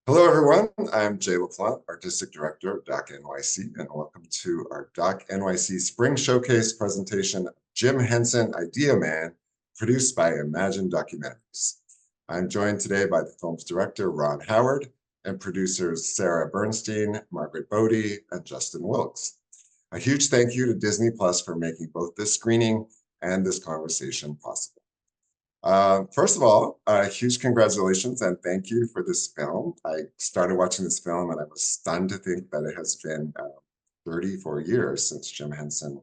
Hello, everyone. I'm Jaie Laplante, Artistic Director of Doc NYC, and welcome to our Doc NYC Spring Showcase presentation, Jim Henson Idea Man, produced by Imagine Documentaries. I'm joined today by the film's director, Ron Howard, and producers Sara Bernstein, Margaret Bodde, and Justin Wilkes. A huge thank you to Disney Plus for making both this screening and this conversation possible. First of all, huge congratulations and thank you for this film. I started watching this film and I was stunned to think that it has been 34 years since Jim Henson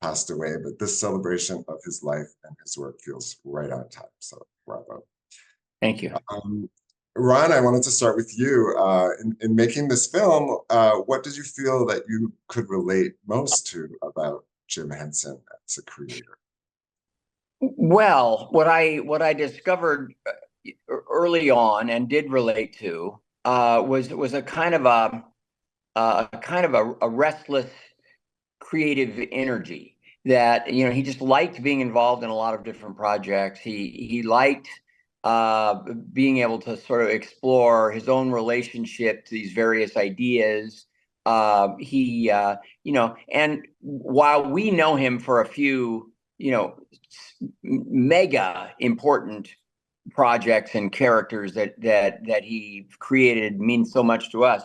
passed away, but this celebration of his life and his work feels right on time. So bravo. Thank you. Ron, I wanted to start with you. In making this film, what did you feel that you could relate most to about Jim Henson as a creator? Well, what I discovered early on and did relate to was a kind of a restless creative energy that he just liked being involved in a lot of different projects. He liked being able to sort of explore his own relationship to these various ideas. He and while we know him for a few mega important projects and characters that he created mean so much to us.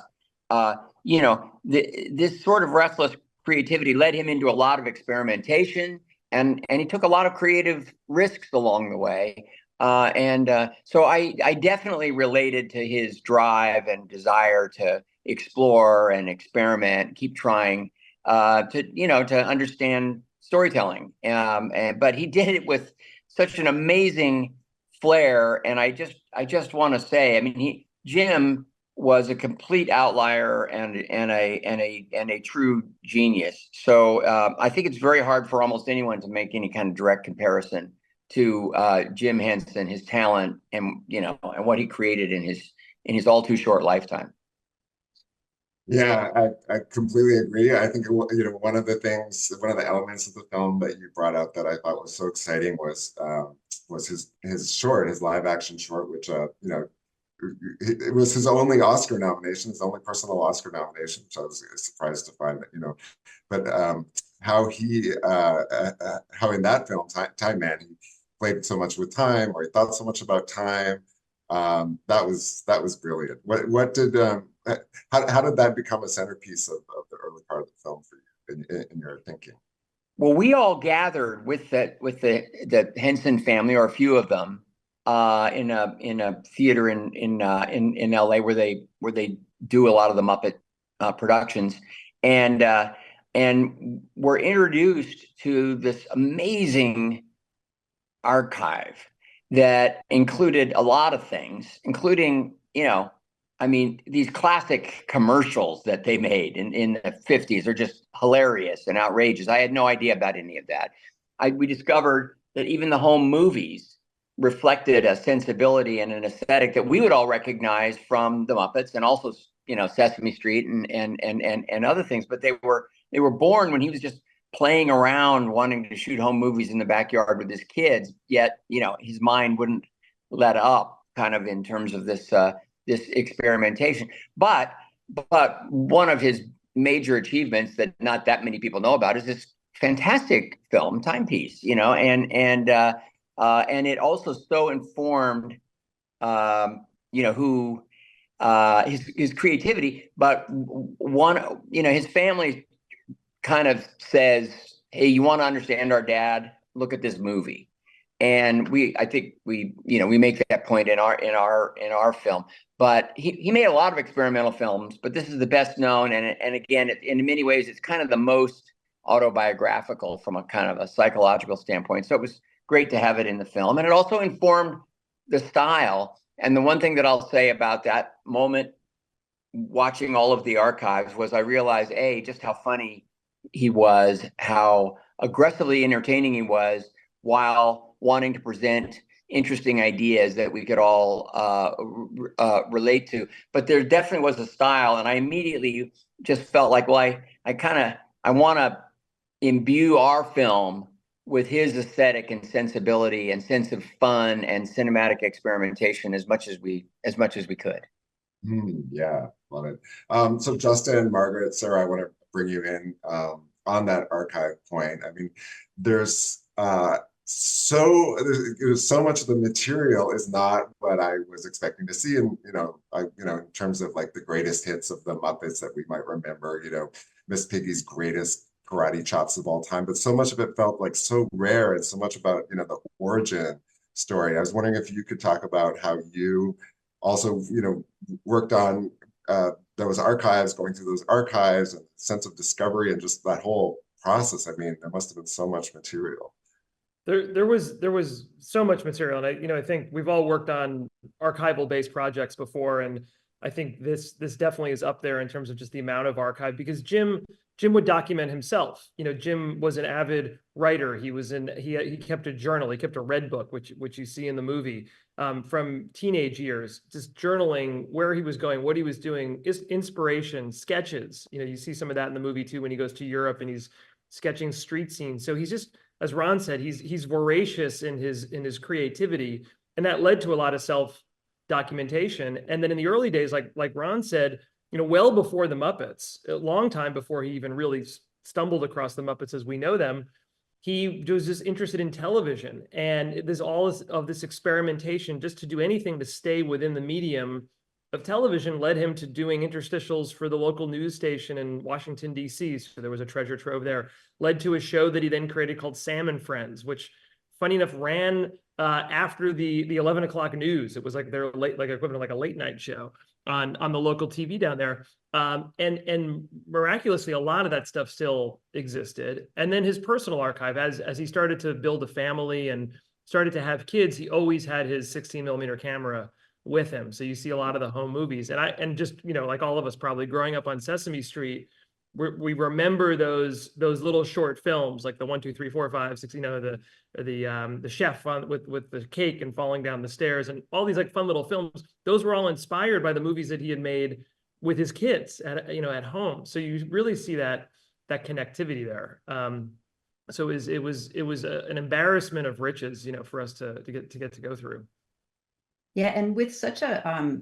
This sort of restless creativity led him into a lot of experimentation, and he took a lot of creative risks along the way. So I definitely related to his drive and desire to explore and experiment, keep trying to understand storytelling. But he did it with such an amazing flair, and I just want to say, I mean, Jim was a complete outlier and a true genius. So I think it's very hard for almost anyone to make any kind of direct comparison to Jim Henson, his talent, and what he created in his all too short lifetime. Yeah, I completely agree. I think one of the elements of the film that you brought up that I thought was so exciting was his live action short, which it was his only Oscar nomination, his only personal Oscar nomination, which I was surprised to find that. But how in that film, Time Man, he played so much with time, or he thought so much about time. That was brilliant. What did how did that become a centerpiece of the early part of the film for you in your thinking? Well, we all gathered with the Henson family, or a few of them, in a theater in LA where they do a lot of the Muppet productions, and were introduced to this amazing archive that included a lot of things, including, I mean, these classic commercials that they made in the 50s are just hilarious and outrageous. I had no idea about any of that. We discovered that even the home movies reflected a sensibility and an aesthetic that we would all recognize from the Muppets, and also, Sesame Street and other things. But they were born when he was just playing around, wanting to shoot home movies in the backyard with his kids. Yet, his mind wouldn't let up, kind of, in terms of this experimentation. But one of his major achievements that not that many people know about is this fantastic film, Timepiece. And it also so informed, who his creativity. But his family kind of says, "Hey, you want to understand our dad? Look at this movie." And I think we make that point in our film. But he made a lot of experimental films, but this is the best known. And again, in many ways, it's kind of the most autobiographical from a kind of a psychological standpoint. So it was great to have it in the film, and it also informed the style. And the one thing that I'll say about that moment, watching all of the archives, was I realized, just how funny he was, how aggressively entertaining he was, while wanting to present interesting ideas that we could all relate to. But there definitely was a style, and I immediately just felt like, well, I want to imbue our film with his aesthetic and sensibility and sense of fun and cinematic experimentation as much as we could. Yeah, love it. So Justin, Margaret, Sarah, I want to bring you in on that archive point. I mean, there's there's so much of the material is not what I was expecting to see, and in terms of like the greatest hits of the Muppets that we might remember, Miss Piggy's greatest karate chops of all time, but so much of it felt like so rare and so much about the origin story. I was wondering if you could talk about how you also worked on those archives, going through those archives and sense of discovery and just that whole process. I mean, there must have been so much material. There was so much material, and I think we've all worked on archival based projects before, and I think this definitely is up there in terms of just the amount of archive, because Jim would document himself. Jim was an avid writer. He kept a journal. He kept a red book, which you see in the movie, from teenage years, just journaling where he was going, what he was doing, inspiration, sketches. You see some of that in the movie too when he goes to Europe and he's sketching street scenes. So he's just, as Ron said, he's voracious in his creativity, and that led to a lot of self documentation. And then in the early days, like Ron said, well before the Muppets, a long time before he even really stumbled across the Muppets as we know them, he was just interested in television, and there's all of this experimentation just to do anything to stay within the medium of television led him to doing interstitials for the local news station in Washington, D.C. So there was a treasure trove there. Led to a show that he then created called Sam and Friends, which, funny enough, ran after the 11 o'clock news. It was like their equivalent, like a late night show on the local TV down there. And miraculously, a lot of that stuff still existed. And then his personal archive, as he started to build a family and started to have kids, he always had his 16 millimeter camera with him. So you see a lot of the home movies, and just like all of us probably growing up on Sesame Street, we remember those little short films like the 1, 2, 3, 4, 5, 6, the chef with the cake and falling down the stairs, and all these like fun little films. Those were all inspired by the movies that he had made with his kids at home. So you really see that connectivity there. So it was an embarrassment of riches, for us to get to go through. Yeah, and with such a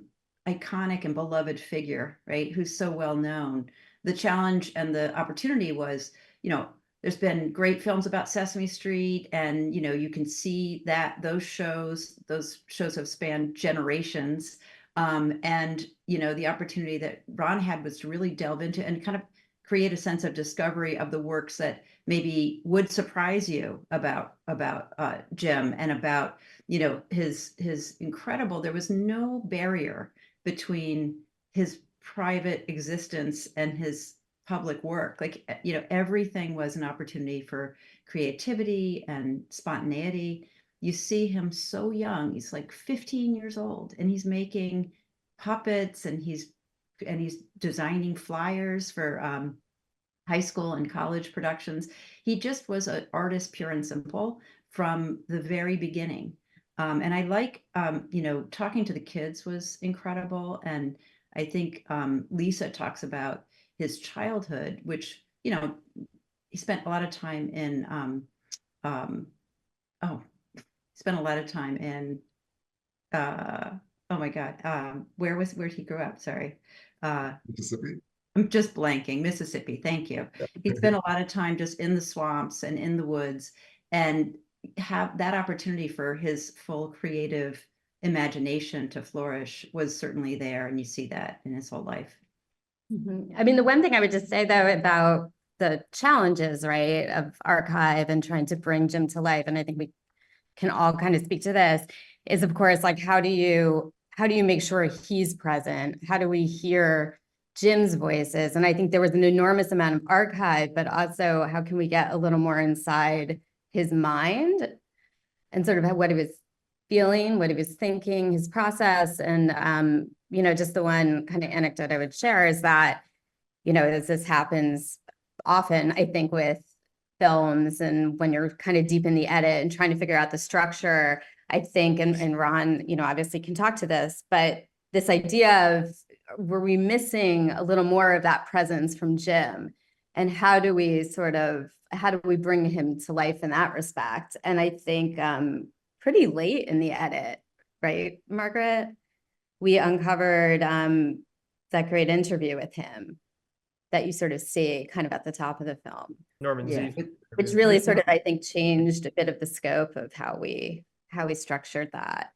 iconic and beloved figure, right, who's so well known, the challenge and the opportunity was, there's been great films about Sesame Street, and you can see that those shows have spanned generations, and the opportunity that Ron had was to really delve into and kind of create a sense of discovery of the works that maybe would surprise you about Jim, and about his incredible. There was no barrier between his private existence and his public work. Like everything was an opportunity for creativity and spontaneity. You see him so young. He's like 15 years old, and he's making puppets, and he's designing flyers for high school and college productions. He just was an artist, pure and simple, from the very beginning. And I like, talking to the kids was incredible. And I think Lisa talks about his childhood, which, he spent a lot of time in, spent a lot of time in, oh my God, where'd he grow up? Sorry. Mississippi. I'm just blanking. Mississippi. Thank you. He spent a lot of time just in the swamps and in the woods, and have that opportunity for his full creative imagination to flourish was certainly there. And you see that in his whole life. Mm-hmm. I mean, the one thing I would just say though about the challenges, right, of archive and trying to bring Jim to life, and I think we can all kind of speak to this, is of course, like, how do you make sure he's present? How do we hear Jim's voices? And I think there was an enormous amount of archive, but also how can we get a little more inside his mind and sort of what he was feeling, what he was thinking, his process. And, just the one kind of anecdote I would share is that, as this happens often, I think, with films, and when you're kind of deep in the edit and trying to figure out the structure, I think, and Ron, obviously can talk to this, but this idea of, were we missing a little more of that presence from Jim? And how do we bring him to life in that respect? And I think pretty late in the edit, right, Margaret? we uncovered that great interview with him that you sort of see kind of at the top of the film, Norman Yeah. Z. which really sort of, I think, changed a bit of the scope of how we structured that.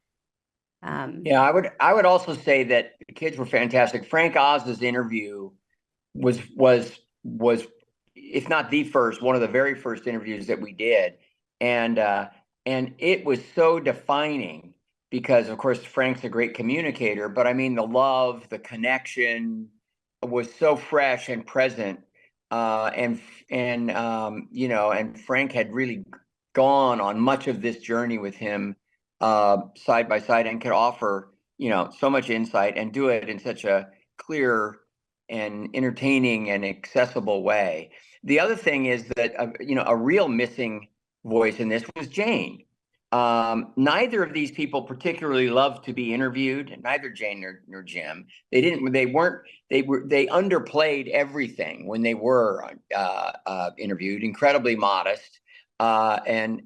Yeah, I would also say that the kids were fantastic. Frank Oz's interview was if not the first, one of the very first interviews that we did, and it was so defining because, of course, Frank's a great communicator, but I mean, the love, the connection was so fresh and present, and you know, and Frank had really gone on much of this journey with him, side by side, and could offer, you know, so much insight and do it in such a clear and entertaining and accessible way. The other thing is that, you know, a real missing voice in this was Jane. Neither of these people particularly loved to be interviewed, neither Jane nor Jim. They underplayed everything when they were interviewed, incredibly modest. And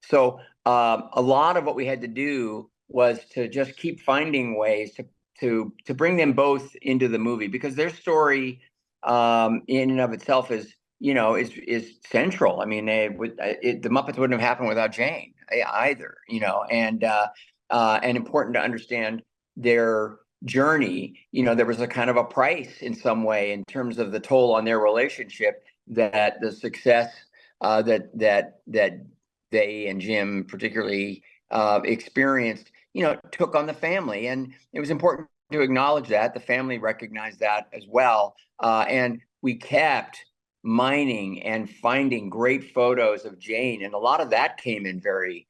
so a lot of what we had to do was to just keep finding ways to bring them both into the movie, because their story in and of itself is, you know, is central. I mean, the Muppets wouldn't have happened without Jane either, you know, and important to understand their journey. You know, there was a kind of a price in some way in terms of the toll on their relationship that the success that they and Jim particularly experienced, you know, took on the family. And it was important to acknowledge that. The family recognized that as well. And we kept mining and finding great photos of Jane. And a lot of that came in very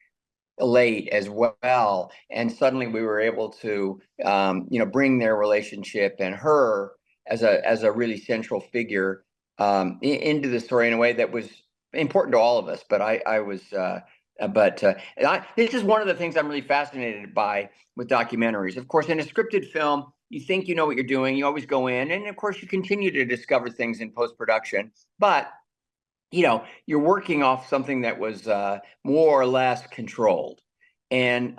late as well. And suddenly we were able to, you know, bring their relationship and her as a really central figure into the story in a way that was important to all of us. But this is one of the things I'm really fascinated by with documentaries. Of course, in a scripted film, you think you know what you're doing. You always go in, and of course, you continue to discover things in post-production. But you know, you're working off something that was more or less controlled. And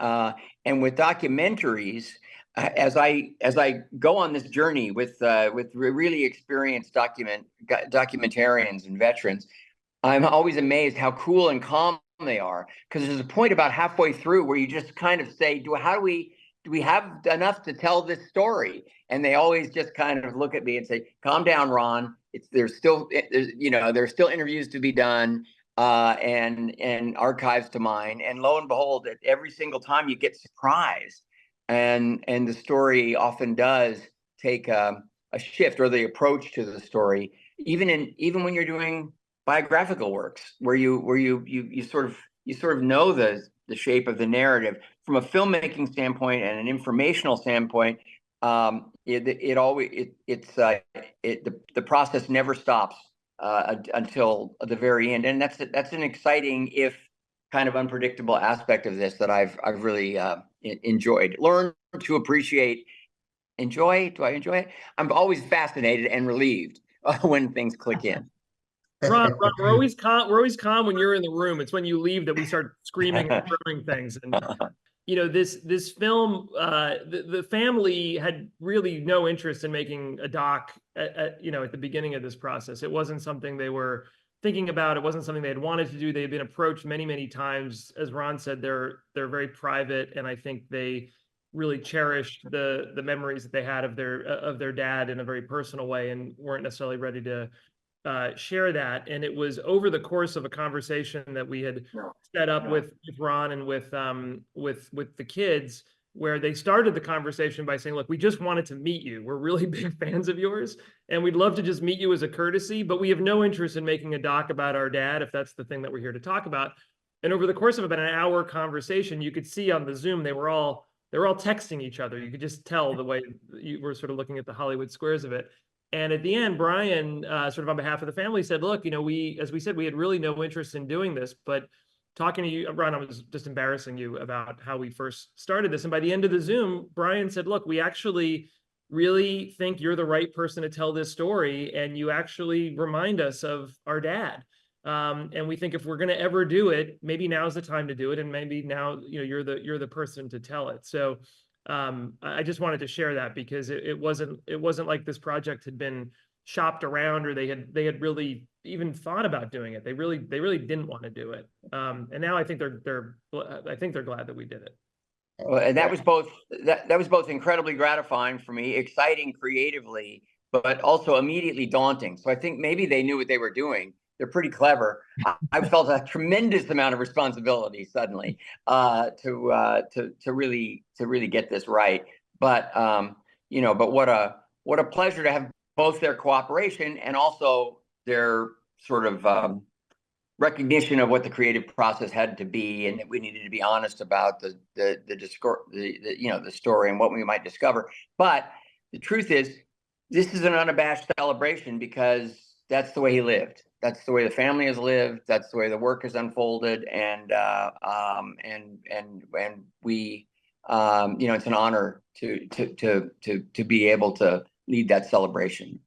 with documentaries, as I go on this journey with really experienced documentarians and veterans, I'm always amazed how cool and calm they are, because there's a point about halfway through where you just kind of say, do we have enough to tell this story? And they always just kind of look at me and say, calm down, Ron. There's still interviews to be done, and archives to mine. And lo and behold, every single time you get surprised, and the story often does take a shift, or the approach to the story, even when you're doing biographical works where you sort of know the shape of the narrative from a filmmaking standpoint and an informational standpoint. The process never stops until the very end, and that's an exciting, if kind of unpredictable aspect of this that I've really enjoyed. Learn to appreciate. Enjoy? Do I enjoy it? I'm always fascinated and relieved when things click in. Ron, we're always calm when you're in the room. It's when you leave that we start screaming and throwing things. And you know, this film, the family had really no interest in making a doc at the beginning of this process. It wasn't something they were thinking about. It wasn't something they had wanted to do. They had been approached many times. As Ron said, they're very private, and I think they really cherished the memories that they had of their dad in a very personal way, and weren't necessarily ready to share that. And it was over the course of a conversation that we had set up with Ron and with the kids, where they started the conversation by saying, look, we just wanted to meet you. We're really big fans of yours, and we'd love to just meet you as a courtesy, but we have no interest in making a doc about our dad, if that's the thing that we're here to talk about. And over the course of about an hour conversation, you could see on the Zoom, they were all texting each other. You could just tell the way you were sort of looking at the Hollywood squares of it. And at the end, Brian, sort of on behalf of the family, said, look, you know, as we said, we had really no interest in doing this, but talking to you, Ron, I was just embarrassing you about how we first started this. And by the end of the Zoom, Brian said, look, we actually really think you're the right person to tell this story, and you actually remind us of our dad. And we think if we're going to ever do it, maybe now's the time to do it. And maybe now, you know, you're the person to tell it. So I just wanted to share that because it wasn't like this project had been shopped around or they had really even thought about doing it. They really didn't want to do it. And now I think they're glad that we did it. And that was both incredibly gratifying for me, exciting creatively, but also immediately daunting. So I think maybe they knew what they were doing. They're pretty clever. I felt a tremendous amount of responsibility suddenly to really get this right. But but what a pleasure to have both their cooperation and also their sort of recognition of what the creative process had to be, and that we needed to be honest about the story and what we might discover. But the truth is, this is an unabashed celebration because that's the way he lived. That's the way the family has lived. That's the way the work has unfolded, and we, it's an honor to be able to lead that celebration.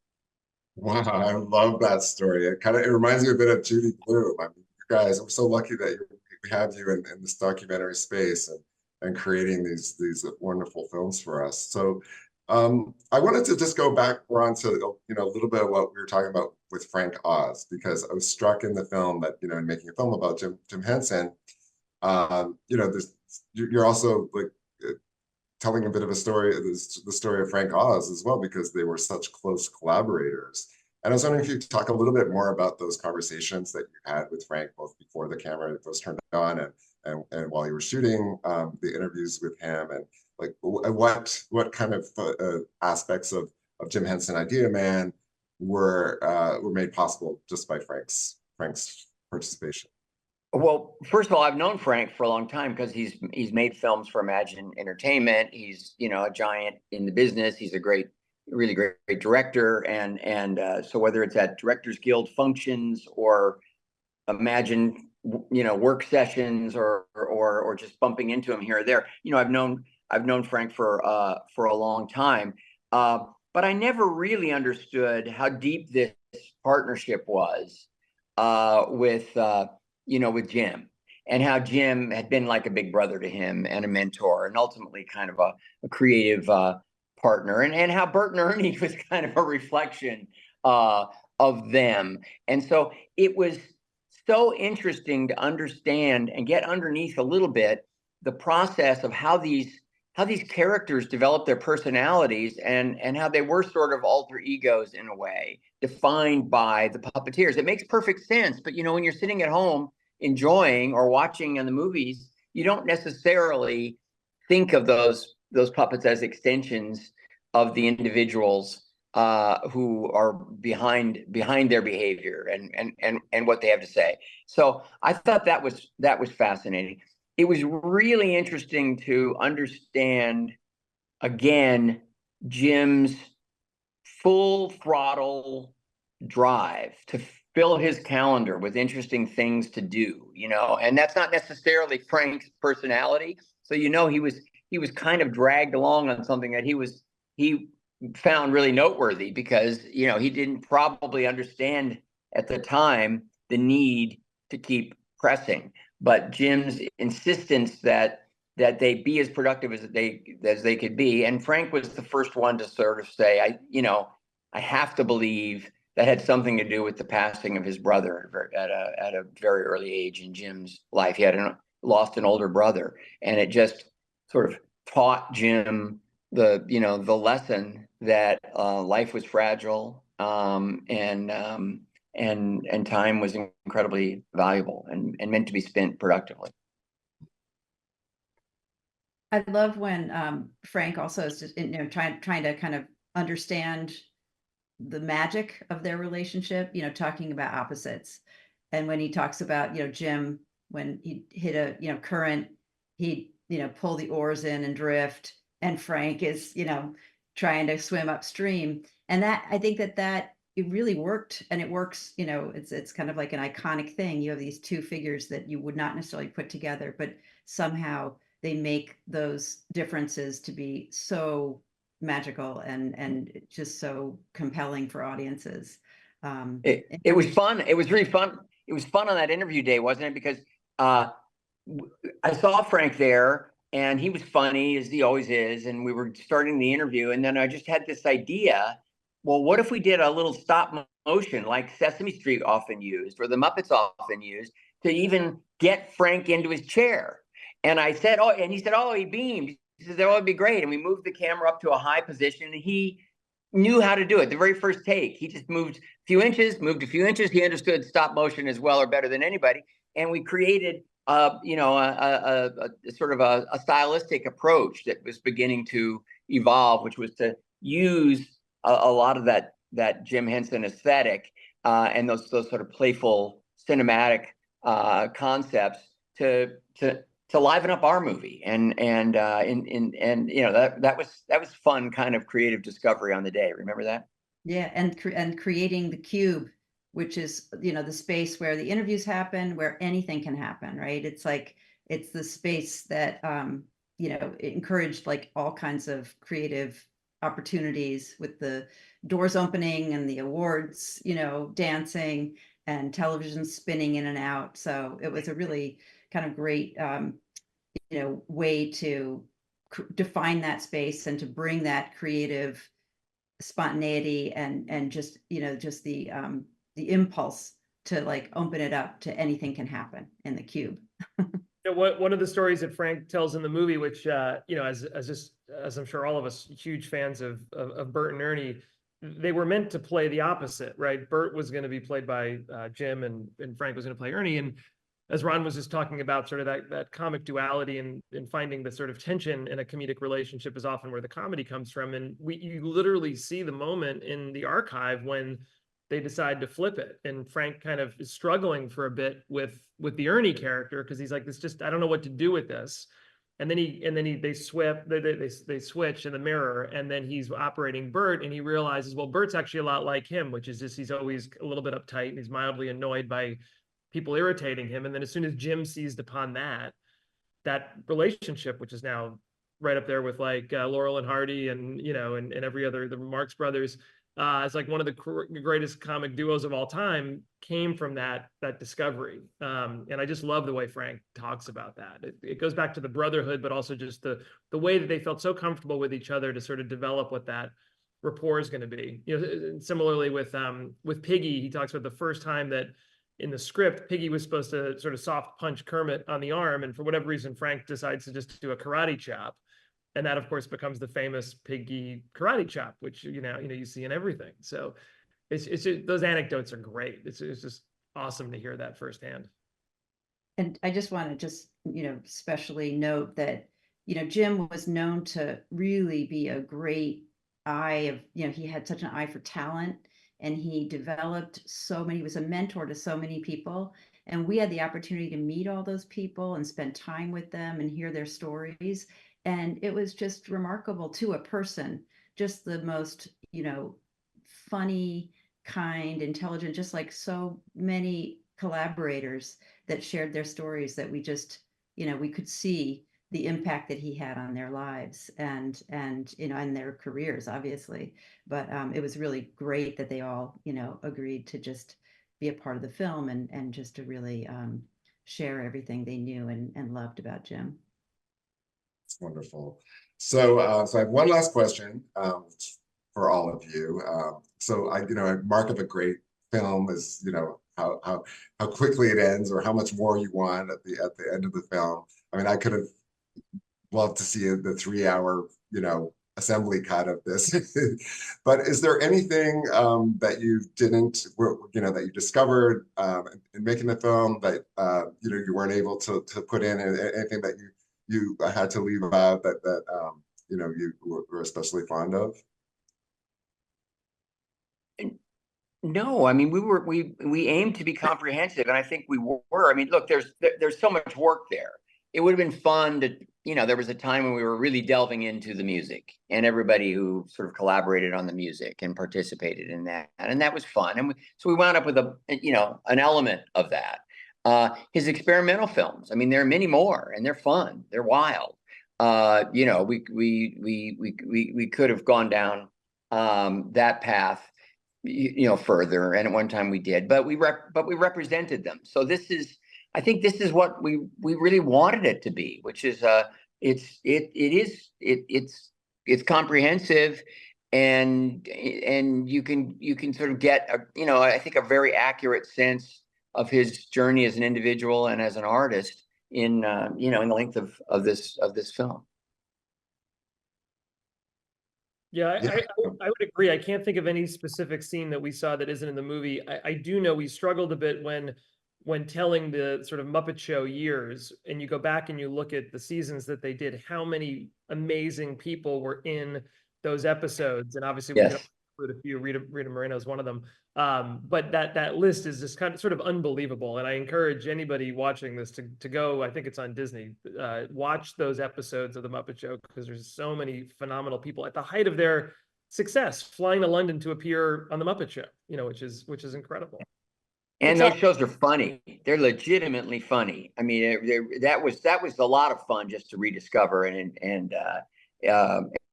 Wow, I love that story. It reminds me a bit of Judy Blume. I mean, you guys, I'm so lucky that we have you in this documentary space and creating these wonderful films for us. So I wanted to just go back, Ron, to a little bit of what we were talking about with Frank Oz, because I was struck in the film that in making a film about Jim Henson, you're also like telling a bit of a story, the story of Frank Oz as well, because they were such close collaborators. And I was wondering if you could talk a little bit more about those conversations that you had with Frank, both before the camera was turned on and while you were shooting the interviews with him, and like what kind of aspects of Jim Henson Idea Man were made possible just by Frank's participation. Well, first of all, I've known Frank for a long time because he's made films for Imagine Entertainment. He's a giant in the business. He's a really great director, and so whether it's at Directors Guild functions or Imagine work sessions or just bumping into him here or there, I've known Frank for a long time, but I never really understood how deep this partnership was with Jim, and how Jim had been like a big brother to him and a mentor, and ultimately kind of a creative partner, and how Bert and Ernie was kind of a reflection of them. And so it was so interesting to understand and get underneath a little bit the process of how these characters developed their personalities, and how they were sort of alter egos in a way, defined by the puppeteers. It makes perfect sense, but when you're sitting at home enjoying or watching in the movies, you don't necessarily think of those puppets as extensions of the individuals who are behind their behavior and what they have to say. So I thought that was fascinating. It was really interesting to understand, again, Jim's full throttle drive to fill his calendar with interesting things to do, and that's not necessarily Frank's personality. So, he was kind of dragged along on something that he found really noteworthy, because, he didn't probably understand at the time the need to keep pressing. But Jim's insistence that they be as productive as they could be, and Frank was the first one to sort of say, I have to believe that had something to do with the passing of his brother at a very early age in Jim's life. He had lost an older brother, and it just sort of taught Jim the lesson that life was fragile, and time was incredibly valuable and meant to be spent productively. I love when Frank also is just trying to kind of understand the magic of their relationship, talking about opposites. And when he talks about, Jim, when he hit a, current, he'd, pull the oars in and drift, and Frank is, trying to swim upstream. And that, I think that it really worked, and it works, it's kind of like an iconic thing. You have these two figures that you would not necessarily put together, but somehow they make those differences to be so magical and just so compelling for audiences. It was fun. It was really fun. It was fun on that interview day, wasn't it? Because I saw Frank there, and he was funny as he always is. And we were starting the interview, and then I just had this idea. Well, what if we did a little stop motion like Sesame Street often used, or the Muppets often used, to even get Frank into his chair? And I said, oh, and he said, oh, he beamed. He said, that would be great. And we moved the camera up to a high position, and he knew how to do it. The very first take, he just moved a few inches. He understood stop motion as well or better than anybody. And we created, you know, a sort of a stylistic approach that was beginning to evolve, which was to use a lot of that Jim Henson aesthetic and those sort of playful cinematic concepts to liven up our movie, and you know, that was fun kind of creative discovery on the day. Remember that? Yeah, and creating the cube, which is, you know, the space where the interviews happen, where anything can happen, right? It's like it's the space that you know, it encouraged like all kinds of creative opportunities with the doors opening and the awards, you know, dancing and television spinning in and out. So it was a really kind of great you know, way to define that space and to bring that creative spontaneity and just, you know, just the impulse to like open it up to anything can happen in the cube. You know, one of the stories that Frank tells in the movie, which you know, as I'm sure all of us huge fans of Bert and Ernie, they were meant to play the opposite, right? Bert was going to be played by Jim, and Frank was going to play Ernie. And as Ron was just talking about, sort of that comic duality and finding the sort of tension in a comedic relationship is often where the comedy comes from. And you literally see the moment in the archive when they decide to flip it, and Frank kind of is struggling for a bit with the Ernie character, because he's like, this just, I don't know what to do with this. And then they switch in the mirror, and then he's operating Bert, and he realizes, well, Bert's actually a lot like him, which is just, he's always a little bit uptight and he's mildly annoyed by people irritating him. And then as soon as Jim seized upon that relationship, which is now right up there with like Laurel and Hardy and, you know, and every other, the Marx Brothers, it's like one of the greatest comic duos of all time came from that discovery. And I just love the way Frank talks about that. It goes back to the brotherhood, but also just the way that they felt so comfortable with each other to sort of develop what that rapport is going to be. You know, similarly with Piggy, he talks about the first time that in the script, Piggy was supposed to sort of soft punch Kermit on the arm, and for whatever reason, Frank decides to just do a karate chop. And that, of course, becomes the famous Piggy karate chop, which you know you see in everything. So it's just, those anecdotes are great. It's just awesome to hear that firsthand. And I just want to you know, especially note that, you know, Jim was known to really be a great eye of, you know, he had such an eye for talent, and he developed he was a mentor to so many people. And we had the opportunity to meet all those people and spend time with them and hear their stories. And it was just remarkable to a person, just the most, you know, funny, kind, intelligent, just like so many collaborators that shared their stories, that we just, you know, we could see the impact that he had on their lives and you know, and their careers, obviously. But it was really great that they all, you know, agreed to just be a part of the film and just to really share everything they knew and loved about Jim. It's wonderful. So, so I have one last question for all of you. So, you know, a mark of a great film is, you know, how quickly it ends, or how much more you want at the end of the film. I mean, I could have loved to see the 3-hour, you know, assembly cut of this. But is there anything that you didn't, you know, that you discovered in making the film that you know, you weren't able to put in, and anything that you had to leave out that you know, you were especially fond of? No, I mean, we aimed to be comprehensive, and I think we were. I mean, look, there's so much work there. It would have been fun to, you know, there was a time when we were really delving into the music, and everybody who sort of collaborated on the music and participated in that, and that was fun. And so we wound up with you know, an element of that. His experimental films, I mean, there are many more, and they're fun, they're wild. You know, we could have gone down that path, you know, further, and at one time we did, but we represented them. So I think this is what we really wanted it to be, which is a it's comprehensive, and you can sort of get I think a very accurate sense of his journey as an individual and as an artist in in the length of this film. Yeah, Yeah. I would agree. I can't think of any specific scene that we saw that isn't in the movie. I do know we struggled a bit when telling the sort of Muppet Show years, and you go back and you look at the seasons that they did, how many amazing people were in those episodes. And obviously we could include a few. Rita Moreno is one of them. But that list is just kind of sort of unbelievable. And I encourage anybody watching this to go, I think it's on Disney, watch those episodes of the Muppet Show, because there's so many phenomenal people at the height of their success, flying to London to appear on the Muppet Show, which is incredible. And those shows are funny. They're legitimately funny. I mean, that was a lot of fun just to rediscover and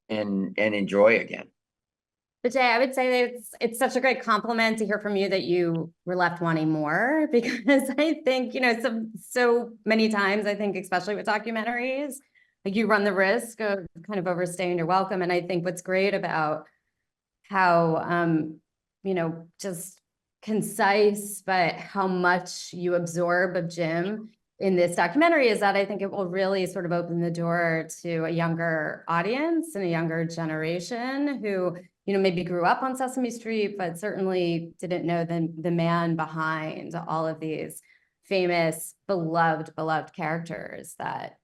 enjoy again. But Jaie, I would say that it's such a great compliment to hear from you that you were left wanting more, because I think, so many times, I think, especially with documentaries, like you run the risk of kind of overstaying your welcome. And I think what's great about how, just concise, but how much you absorb of Jim in this documentary is that I think it will really sort of open the door to a younger audience and a younger generation who, maybe grew up on Sesame Street, but certainly didn't know the man behind all of these famous, beloved characters that,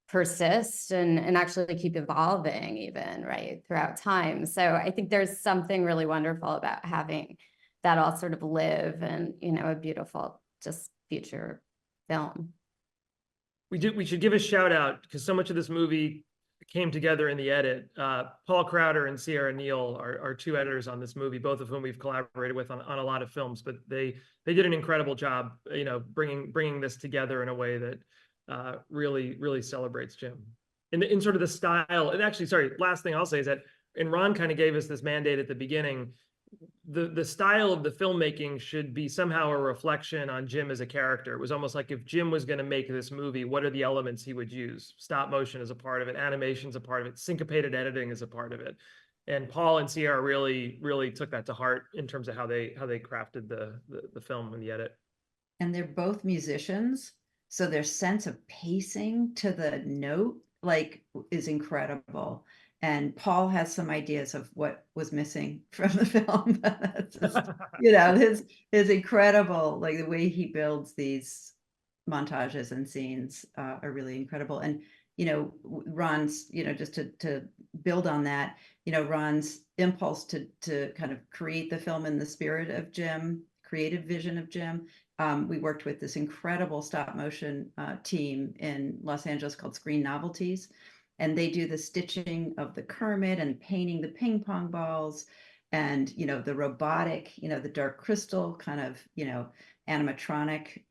persist and actually keep evolving even, right, throughout time. So I think there's something really wonderful about having that all sort of live and, a beautiful just future film. We should give a shout out, because so much of this movie came together in the edit. Paul Crowder and Sierra Neal are two editors on this movie, both of whom we've collaborated with on a lot of films, but they did an incredible job, bringing this together in a way that really celebrates Jim in sort of the style. And actually, sorry, last thing I'll say is that, and Ron kind of gave us this mandate at the beginning, the style of the filmmaking should be somehow a reflection on Jim as a character. It was almost like, if Jim was going to make this movie, what are the elements he would use? Stop motion is a part of it, animation's a part of it, syncopated editing is a part of it. And Paul and Sierra really took that to heart in terms of how they crafted the film and the edit. And they're both musicians, so their sense of pacing to the note is incredible. And Paul has some ideas of what was missing from the film. Just, his incredible, the way he builds these montages and scenes are really incredible. And, Ron's, just to build on that, Ron's impulse to kind of create the film in the spirit of Jim, creative vision of Jim. We worked with this incredible stop motion team in Los Angeles called Screen Novelties. And they do the stitching of the Kermit and painting the ping pong balls and, the robotic, the dark crystal kind of, animatronic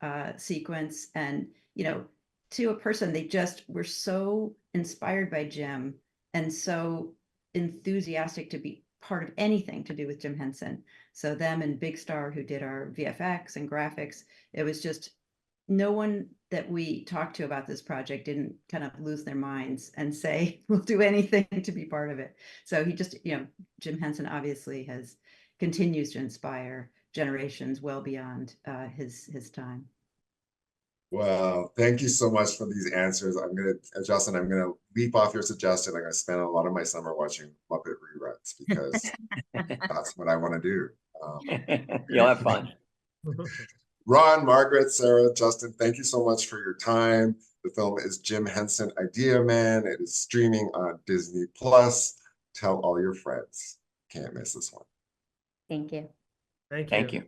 sequence. And, to a person, they just were so inspired by Jim and so enthusiastic to be part of anything to do with Jim Henson. So them and Big Star, who did our VFX and graphics, it was just, no one that we talked to about this project didn't kind of lose their minds and say, we'll do anything to be part of it. So he just, Jim Henson obviously continues to inspire generations well beyond his time. Well, thank you so much for these answers. Justin, I'm gonna leap off your suggestion. I'm gonna spend a lot of my summer watching Muppet reruns, because that's what I want to do. You'll have fun. Ron, Margaret, Sara, Justin, thank you so much for your time. The film is Jim Henson, Idea Man. It is streaming on Disney Plus. Tell all your friends. Can't miss this one. Thank you. Thank you. Thank you.